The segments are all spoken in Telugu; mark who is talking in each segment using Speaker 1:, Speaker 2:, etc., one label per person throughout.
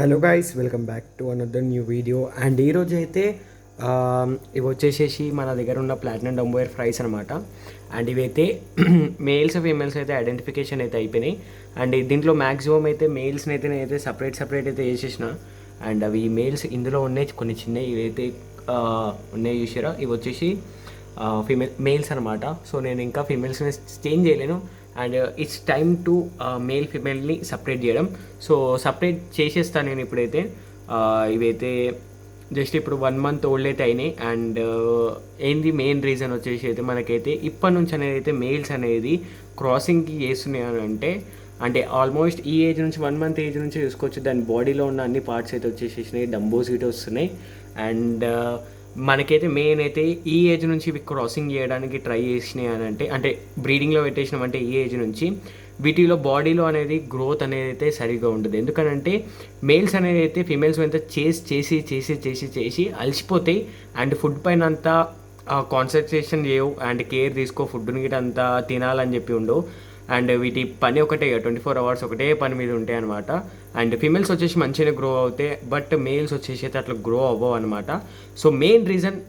Speaker 1: Hello guys, welcome back to another new video. And ఈరోజు అయితే ఇవి వచ్చేసేసి మన దగ్గర ఉన్న ప్లాటినం డంబోయర్ ఫ్రైస్ అనమాట. అండ్ ఇవైతే మేల్స్ ఫీమేల్స్ అయితే ఐడెంటిఫికేషన్ అయితే అయిపోయినాయి. అండ్ దీంట్లో మ్యాక్సిమం అయితే మేల్స్ని అయితే నేనైతే సపరేట్ అయితే వేసేసిన. అండ్ అవి మేల్స్ ఇందులో ఉన్నాయి, కొన్ని చిన్నవి ఇవైతే ఉన్నాయి చూసారా, ఇవి వచ్చేసి మేల్స్ అనమాట. సో నేను ఇంకా ఫీమేల్స్ని చేంజ్ చేయలేను. And it's time to male ఫిమేల్ని సపరేట్ చేయడం. సో సపరేట్ చేసేస్తాను నేను ఇప్పుడైతే. ఇవైతే జస్ట్ ఇప్పుడు 1 month ఓల్డ్ అయితే అయినాయి. అండ్ ఏంది మెయిన్ రీజన్ వచ్చేసి అయితే మనకైతే ఇప్పటి నుంచి అనేది అయితే మేల్స్ అనేది క్రాసింగ్కి చేస్తున్నాయి అని అంటే ఆల్మోస్ట్ ఈ ఏజ్ నుంచి 1 month ఏజ్ నుంచి చూసుకోవచ్చు, దాని బాడీలో ఉన్న అన్ని పార్ట్స్ అయితే వచ్చేసేసినాయి, డంబోస్ ఇటు వస్తున్నాయి. అండ్ మనకైతే మెయిన్ అయితే ఈ ఏజ్ నుంచి ఇవి క్రాసింగ్ చేయడానికి ట్రై చేసినాయి అని అంటే బ్రీడింగ్లో పెట్టేసినాం అంటే ఈ ఏజ్ నుంచి వీటిలో బాడీలో అనేది గ్రోత్ అనేది అయితే సరిగా ఉంటుంది. ఎందుకనంటే మేల్స్ అనేది అయితే ఫీమేల్స్ అయితే చేసి అలసిపోతాయి. అండ్ ఫుడ్ పైన అంతా కాన్సన్ట్రేషన్ చేయవు అండ్ కేర్ తీసుకో, ఫుడ్ని గిట్ట అంతా తినాలని చెప్పి ఉండవు. అండ్ వీటి పని ఒకటే, 24 hours ఒకటే పని మీద ఉంటాయి అనమాట. అండ్ ఫీమేల్స్ వచ్చేసి మంచిగానే గ్రో అవుతాయి, బట్ మేల్స్ వచ్చేసి అయితే అట్లా గ్రో అవ్వవు అనమాట. సో మెయిన్ రీజన్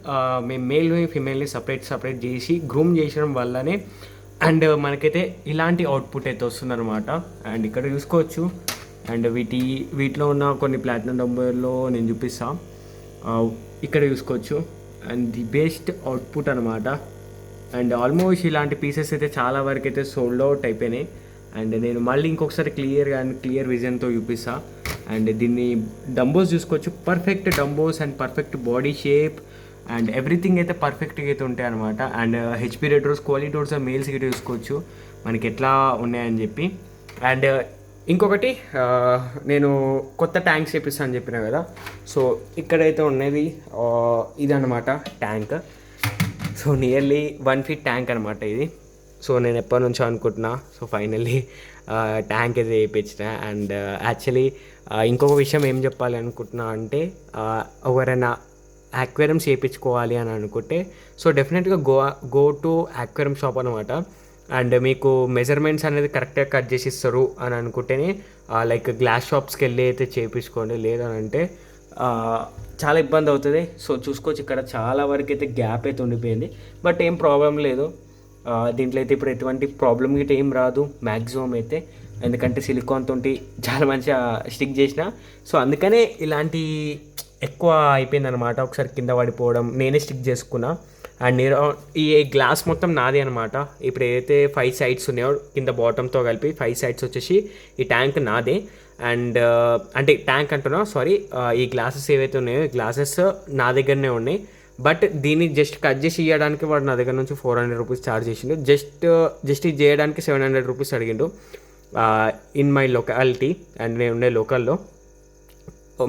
Speaker 1: మేము మేల్ని ఫీమేల్ని సపరేట్ చేసి గ్రూమ్ చేసడం వల్లనే అండ్ మనకైతే ఇలాంటి అవుట్పుట్ అయితే వస్తుందన్నమాట. అండ్ ఇక్కడ చూసుకోవచ్చు. అండ్ వీటిలో ఉన్న కొన్ని ప్లాటినం డంబోయర్లో నేను చూపిస్తాను, ఇక్కడ చూసుకోవచ్చు. అండ్ ది బెస్ట్ అవుట్పుట్ అనమాట. అండ్ ఆల్మోస్ట్ ఇలాంటి పీసెస్ అయితే చాలా వరకు అయితే సోల్డ్ అవుట్ అయిపోయినాయి. అండ్ నేను మళ్ళీ ఇంకొకసారి క్లియర్ విజన్తో చూపిస్తా. అండ్ దీన్ని డంబోస్ చూసుకోవచ్చు, perfect dumbos and perfect body shape and everything అయితే పర్ఫెక్ట్గా అయితే ఉంటాయి అనమాట. And HP red rose quality rods males గిట్ట చూసుకోవచ్చు మనకి ఎట్లా ఉన్నాయని చెప్పి. అండ్ ఇంకొకటి నేను కొత్త ట్యాంక్స్ చేపిస్తాను అని చెప్పినా కదా, సో ఇక్కడైతే ఉన్నది ఇదన్నమాట tank. So nearly 1 feet tank అనమాట ఇది. సో నేను ఎప్పటి నుంచో అనుకుంటున్నా, సో ఫైనల్లీ ట్యాంక్ అయితే వేయించిన. అండ్ యాక్చువల్లీ ఇంకొక విషయం ఏం చెప్పాలి అనుకుంటున్నా అంటే, ఎవరైనా అక్వేరియంస్ చేయించుకోవాలి అని అనుకుంటే సో డెఫినెట్గా గో టు అక్వేరియం షాప్ అనమాట. అండ్ మీకు మెజర్మెంట్స్ అనేది కరెక్ట్గా కట్ చేసి ఇస్తారు అని అనుకుంటేనే లైక్ గ్లాస్ షాప్స్కి వెళ్ళి అయితే చేయించుకోండి, లేదనంటే చాలా ఇబ్బంది అవుతుంది. సో చూసుకోవచ్చు, ఇక్కడ చాలా వరకు అయితే గ్యాప్ అయితే ఉండిపోయింది, బట్ ఏం ప్రాబ్లం లేదు. దీంట్లో అయితే ఇప్పుడు ఎటువంటి ప్రాబ్లమ్ గిట్ట ఏం రాదు మ్యాక్సిమం అయితే, ఎందుకంటే సిలికాన్ తోటి చాలా మంచిగా స్టిక్ చేసిన. సో అందుకనే ఇలాంటి ఎక్కువ అయిపోయింది అనమాట. ఒకసారి కింద పడిపోవడం, నేనే స్టిక్ చేసుకున్నా. అండ్ ఈ గ్లాస్ మొత్తం నాదే అనమాట. ఇప్పుడు ఏదైతే 5 sides ఉన్నాయో కింద బాటంతో కలిపి 5 sides వచ్చేసి ఈ ట్యాంక్ నాదే. అండ్ అంటే ట్యాంక్ అంటున్నా, సారీ, ఈ గ్లాసెస్ ఏవైతే ఉన్నాయో ఈ గ్లాసెస్ నా దగ్గరనే ఉన్నాయి. బట్ దీన్ని జస్ట్ కట్ చేసి ఇవ్వడానికి వాడు నా దగ్గర నుంచి 400 rupees ఛార్జ్ చేసిండు. జస్ట్ ఇది చేయడానికి 700 rupees అడిగిండు ఇన్ మై లొకాలిటీ. అండ్ నేను ఉండే లోకల్లో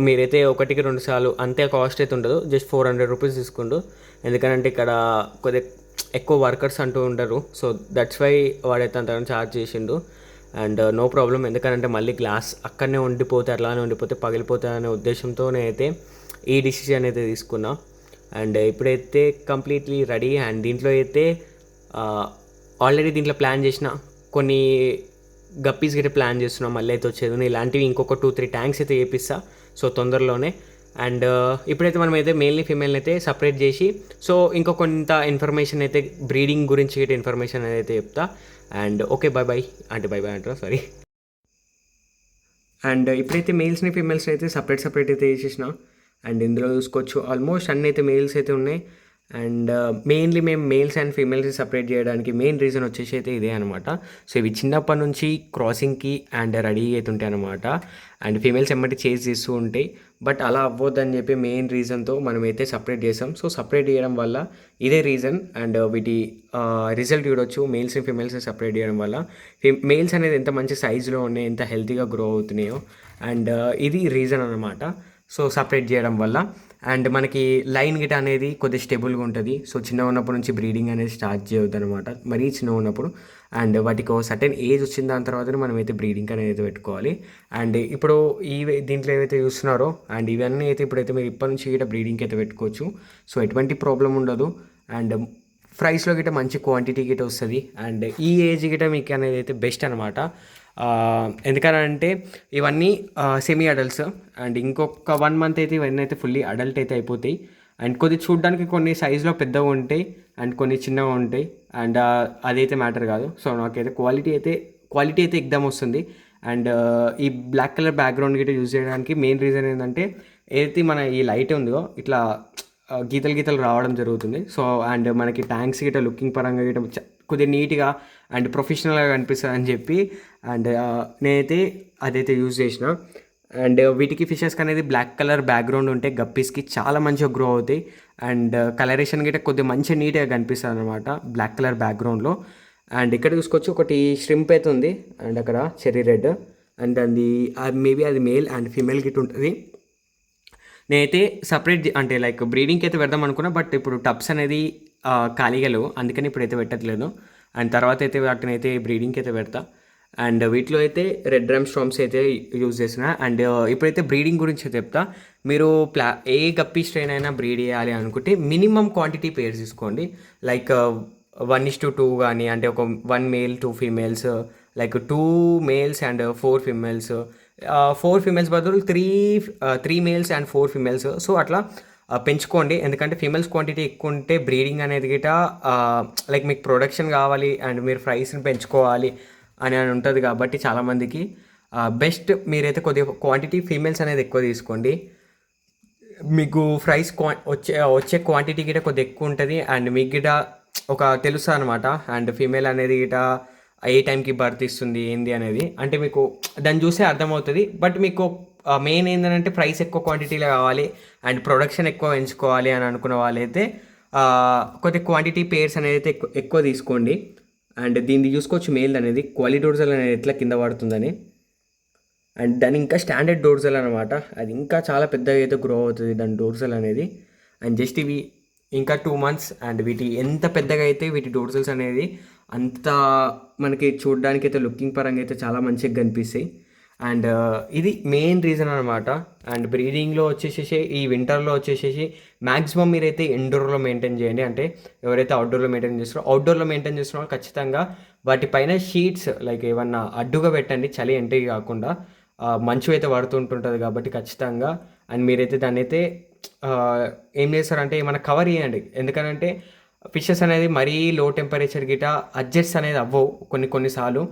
Speaker 1: మీరైతే 1-2 సార్లు అంతే కాస్ట్ అయితే ఉండదు, జస్ట్ 400 rupees తీసుకుండు. ఎందుకంటే ఇక్కడ కొద్దిగా ఎక్కువ వర్కర్స్ అంటూ ఉండరు, సో దట్స్ వై వాడైతే అంత ఛార్జ్ చేసిండు. అండ్ నో ప్రాబ్లం, ఎందుకంటే మళ్ళీ గ్లాస్ అక్కడనే అట్లానే ఉండిపోతే పగిలిపోతాయి అనే ఉద్దేశంతో నేనైతే ఈ డిసిషన్ అయితే తీసుకున్నా. అండ్ ఇప్పుడైతే కంప్లీట్లీ రెడీ. అండ్ దీంట్లో అయితే ఆల్రెడీ దీంట్లో ప్లాన్ చేసిన కొన్ని గప్పీస్ గిట్ట ప్లాన్ చేస్తున్నాం, మళ్ళీ అయితే వచ్చేది ఇలాంటివి ఇంకొక 2-3 ట్యాంక్స్ అయితే వేపిస్తా సో తొందరలోనే. అండ్ ఇప్పుడైతే మనం అయితే మేల్ని ఫీమేల్ని అయితే సపరేట్ చేసి సో ఇంకో కొంత ఇన్ఫర్మేషన్ అయితే బ్రీడింగ్ గురించి గిట్ట ఇన్ఫర్మేషన్ అయితే చెప్తా. అండ్ ఓకే, బాయ్ అంటారా, సారీ. అండ్ ఇప్పుడైతే మేల్స్ని ఫీమేల్స్ని అయితే సపరేట్ అయితే వేసేసిన. అండ్ ఇందులో చూసుకోవచ్చు ఆల్మోస్ట్ అన్నీ అయితే మేల్స్ అయితే ఉన్నాయి. అండ్ మెయిన్లీ మేము మేల్స్ అండ్ ఫీమేల్స్ సపరేట్ చేయడానికి మెయిన్ రీజన్ వచ్చేసి అయితే ఇదే అనమాట. సో ఇవి చిన్నప్పటి నుంచి క్రాసింగ్కి అండ్ రెడీ అవుతుంటాయి అనమాట. అండ్ ఫీమేల్స్ ఎమ్మటి చేసి చేస్తూ ఉంటాయి, బట్ అలా అవ్వద్దని చెప్పి మెయిన్ రీజన్తో మనమైతే సపరేట్ చేసాం. సో సపరేట్ చేయడం వల్ల ఇదే రీజన్. అండ్ వీటి రిజల్ట్ చూడొచ్చు, మేల్స్ అండ్ ఫీమేల్స్ సపరేట్ చేయడం వల్ల మేల్స్ అనేది ఎంత మంచి సైజులో ఉన్నాయి, ఎంత హెల్తీగా గ్రో అవుతున్నాయో. అండ్ ఇది రీజన్ అనమాట, సో సపరేట్ చేయడం వల్ల. అండ్ మనకి లైన్ గిట అనేది కొద్దిగా స్టేబుల్గా ఉంటుంది. సో చిన్న ఉన్నప్పటి నుంచి బ్రీడింగ్ అనేది స్టార్ట్ చేయొద్దు అనమాట, మరీ చిన్న ఉన్నప్పుడు. అండ్ వాటికి ఒక సర్టెన్ ఏజ్ వచ్చిన దాని తర్వాతనే మనం అయితే బ్రీడింగ్ అనేది అయితే పెట్టుకోవాలి. అండ్ ఇప్పుడు దీంట్లో ఏవైతే చూస్తున్నారో అండ్ ఇవన్నీ అయితే ఇప్పుడైతే మీరు ఇప్పటి నుంచి గిట్ట బ్రీడింగ్కి అయితే పెట్టుకోవచ్చు. సో ఎటువంటి ప్రాబ్లం ఉండదు. అండ్ ప్రైస్లో గిట్ట మంచి క్వాంటిటీ గిట్ట వస్తుంది. అండ్ ఈ ఏజ్ గిట్ట మీకు అనేది అయితే బెస్ట్ అనమాట. ఎందుకనంటే ఇవన్నీ సెమీ అడల్ట్స్, అండ్ ఇంకొక 1 మంత్ అయితే ఇవన్నీ అయితే ఫుల్లీ అడల్ట్ అయితే అయిపోతాయి. అండ్ కొద్ది చూడడానికి కొన్ని సైజులో పెద్దగా ఉంటాయి అండ్ కొన్ని చిన్నగా ఉంటాయి. అండ్ అదైతే మ్యాటర్ కాదు. సో నాకైతే క్వాలిటీ అయితే ఎగ్దమ్ వస్తుంది. అండ్ ఈ బ్లాక్ కలర్ బ్యాక్గ్రౌండ్ గిట్ట యూజ్ చేయడానికి మెయిన్ రీజన్ ఏంటంటే, ఏదైతే మన ఈ లైట్ ఉందో ఇట్లా గీతలు గీతలు రావడం జరుగుతుంది. సో అండ్ మనకి ట్యాంక్స్ గిట్ట లుకింగ్ పరంగా గిట్ట కొద్దిగా నీట్గా అండ్ ప్రొఫెషనల్గా కనిపిస్తుంది అని చెప్పి అండ్ నేనైతే అదైతే యూజ్ చేసిన. అండ్ వీటికి ఫిషెస్కి అనేది బ్లాక్ కలర్ బ్యాక్గ్రౌండ్ ఉంటే గప్పీస్కి చాలా మంచిగా గ్రో అవుతాయి. అండ్ కలరేషన్ గిట్ట కొద్దిగా మంచిగా నీట్గా కనిపిస్తుంది అనమాట బ్లాక్ కలర్ బ్యాక్గ్రౌండ్లో. అండ్ ఇక్కడ చూసుకోవచ్చు ఒకటి ష్రింప్ అయితే ఉంది అండ్ అక్కడ చెర్రీ రెడ్, అండ్ అది మేబీ అది మేల్ అండ్ ఫీమేల్ గిట్ ఉంటుంది. నేనైతే సపరేట్ అంటే లైక్ బ్రీడింగ్కి అయితే పెడదాం అనుకున్నా, బట్ ఇప్పుడు టబ్స్ అనేది ఖాళీగా లేవు, అందుకని ఇప్పుడైతే పెట్టట్లేదు. అండ్ తర్వాత అయితే వాటిని అయితే బ్రీడింగ్కి అయితే పెడతా. అండ్ వీటిలో అయితే రెడ్ డ్రమ్ స్టామ్స్ అయితే యూజ్ చేసిన. అండ్ ఇప్పుడైతే బ్రీడింగ్ గురించి చెప్తా. మీరు ఏ గప్పీ స్ట్రెయిన్ అయినా బ్రీడ్ చేయాలి అనుకుంటే మినిమం క్వాంటిటీ పేర్స్ తీసుకోండి. లైక్ 1:2 కానీ, అంటే ఒక 1 male 2 females, like 2 males and 4 females, 4 females బదులు 3 మేల్స్ అండ్ 4 ఫీమేల్స్. సో అట్లా పెంచుకోండి. ఎందుకంటే ఫీమేల్స్ క్వాంటిటీ ఎక్కువ ఉంటే బ్రీడింగ్ అనేది గిట లైక్ మీకు ప్రొడక్షన్ కావాలి అండ్ మీరు ఫ్రైస్ని పెంచుకోవాలి అని ఉంటుంది. కాబట్టి చాలామందికి బెస్ట్ మీరైతే కొద్దిగా క్వాంటిటీ ఫీమేల్స్ అనేది ఎక్కువ తీసుకోండి. మీకు ఫ్రైస్ వచ్చే క్వాంటిటీ గిట కొద్దిగా ఎక్కువ ఉంటుంది అండ్ మీకు గిట ఒక తెలుస్తుంది అనమాట. అండ్ ఫీమేల్ అనేది గిట ఏ టైంకి బర్త్ ఇస్తుంది ఏంది అనేది, అంటే మీకు దాన్ని చూసే అర్థమవుతుంది. బట్ మీకు మెయిన్ ఏంటంటే ప్రైస్ ఎక్కువ క్వాంటిటీలో కావాలి అండ్ ప్రొడక్షన్ ఎక్కువ పెంచుకోవాలి అని అనుకున్న వాళ్ళైతే కొద్ది క్వాంటిటీ పేర్స్ అనేది అయితే ఎక్కువ తీసుకోండి. అండ్ దీన్ని చూసుకోవచ్చు మేల్ అనేది క్వాలిటీ డోర్జల్ అనేది ఎట్లా కింద పడుతుందని. అండ్ దాని ఇంకా స్టాండర్డ్ డోర్జల్ అనమాట, అది ఇంకా చాలా పెద్దగా అయితే గ్రో అవుతుంది దాని డోర్జల్ అనేది. అండ్ జస్ట్ ఇవి ఇంకా 2 months అండ్ వీటి ఎంత పెద్దగా అయితే వీటి డోర్జల్స్ అనేది అంత మనకి చూడడానికి అయితే లుకింగ్ పరంగా అయితే చాలా మంచిగా కనిపిస్తాయి. అండ్ ఇది మెయిన్ రీజన్ అనమాట. అండ్ బ్రీడింగ్లో వచ్చేసేసి ఈ వింటర్లో వచ్చేసేసి మ్యాక్సిమం మీరైతే ఇండోర్లో మెయింటైన్ చేయండి. అంటే ఎవరైతే అవుట్డోర్లో మెయింటైన్ చేస్తున్నారో ఖచ్చితంగా వాటిపైన షీట్స్ లైక్ ఏమన్నా అడ్డుగా పెట్టండి, చలి ఎంట్రీ కాకుండా. మంచు అయితే పడుతుంటుంటుంది కాబట్టి ఖచ్చితంగా. అండ్ మీరైతే దాన్ని అయితే ఏం చేస్తారంటే ఏమైనా కవర్ చేయండి. ఎందుకనంటే ఫిషెస్ అనేది మరీ లో టెంపరేచర్ గిట అడ్జస్ట్ అనేది అవ్వవు కొన్నిసార్లు.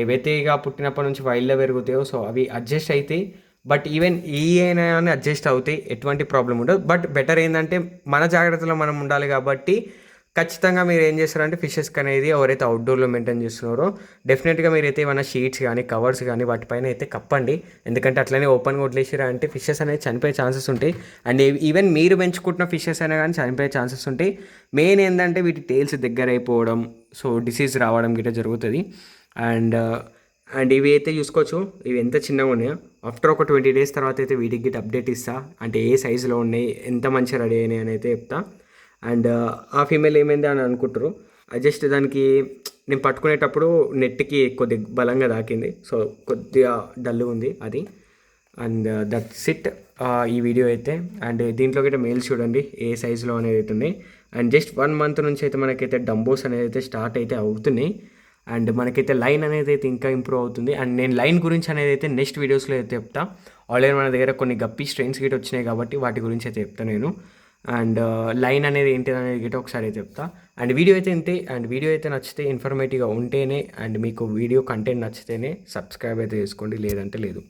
Speaker 1: ఏవైతే ఇక పుట్టినప్పటి నుంచి వైల్డ్లో పెరుగుతాయో సో అవి అడ్జస్ట్ అవుతాయి. బట్ ఈవెన్ అయినా అడ్జస్ట్ అవుతాయి, ఎటువంటి ప్రాబ్లం ఉండదు. బట్ బెటర్ ఏంటంటే మన జాగ్రత్తలో మనం ఉండాలి. కాబట్టి ఖచ్చితంగా మీరు ఏం చేస్తారంటే ఫిషెస్కి అనేది ఎవరైతే అవుట్డోర్లో మెయింటైన్ చేస్తున్నారో డెఫినెట్గా మీరైతే ఏమైనా షీట్స్ కానీ కవర్స్ కానీ వాటిపైన అయితే కప్పండి. ఎందుకంటే అట్లనే ఓపెన్గా వదిలేసారా అంటే ఫిషెస్ అనేది చనిపోయే ఛాన్సెస్ ఉంటాయి. అండ్ ఈవెన్ మీరు పెంచుకుంటున్న ఫిషెస్ అయినా కానీ చనిపోయే ఛాన్సెస్ ఉంటాయి. మెయిన్ ఏంటంటే వీటి టేల్స్ దగ్గర అయిపోవడం, సో డిసీజ్ రావడం గిట్ట జరుగుతుంది. అండ్ ఇవి అయితే చూసుకోవచ్చు, ఇవి ఎంత చిన్నగా ఉన్నాయో. ఆఫ్టర్ ఒక 20 days తర్వాత అయితే వీటికి గిట్ట అప్డేట్ ఇస్తా, అంటే ఏ సైజులో ఉన్నాయి, ఎంత మంచిగా రెడీ అయినాయి అని అయితే చెప్తా. అండ్ ఆ ఫీమేల్ ఏమైంది అని అనుకుంటారు, జస్ట్ దానికి నేను పట్టుకునేటప్పుడు నెట్కి కొద్దిగా బలంగా తాకింది, సో కొద్దిగా డల్గా ఉంది అది. అండ్ దట్స్ ఇట్ ఈ వీడియో అయితే. అండ్ దీంట్లో అయితే మేల్స్ చూడండి ఏ సైజులో అనేది అయితే ఉన్నాయి. అండ్ జస్ట్ 1 month నుంచి అయితే మనకైతే డంబోస్ అనేది అయితే స్టార్ట్ అయితే అవుతున్నాయి. అండ్ మనకైతే లైన్ అనేది అయితే ఇంకా ఇంప్రూవ్ అవుతుంది. అండ్ నేను లైన్ గురించి అనేది అయితే నెక్స్ట్ వీడియోస్లో అయితే చెప్తా. ఆల్రెడీ మన దగ్గర కొన్ని గప్పీ స్ట్రెయిన్స్ గిట్ వచ్చినాయి కాబట్టి వాటి గురించి అయితే చెప్తాను నేను. అండ్ లైన్ అనేది ఏంటి అనేది గిట్ట ఒకసారి అయితే చెప్తా. అండ్ వీడియో అయితే ఇంతే. అండ్ వీడియో అయితే నచ్చితే ఇన్ఫర్మేటివ్గా ఉంటేనే అండ్ మీకు వీడియో కంటెంట్ నచ్చితేనే సబ్స్క్రైబ్ అయితే చేసుకోండి, లేదంటే లేదు.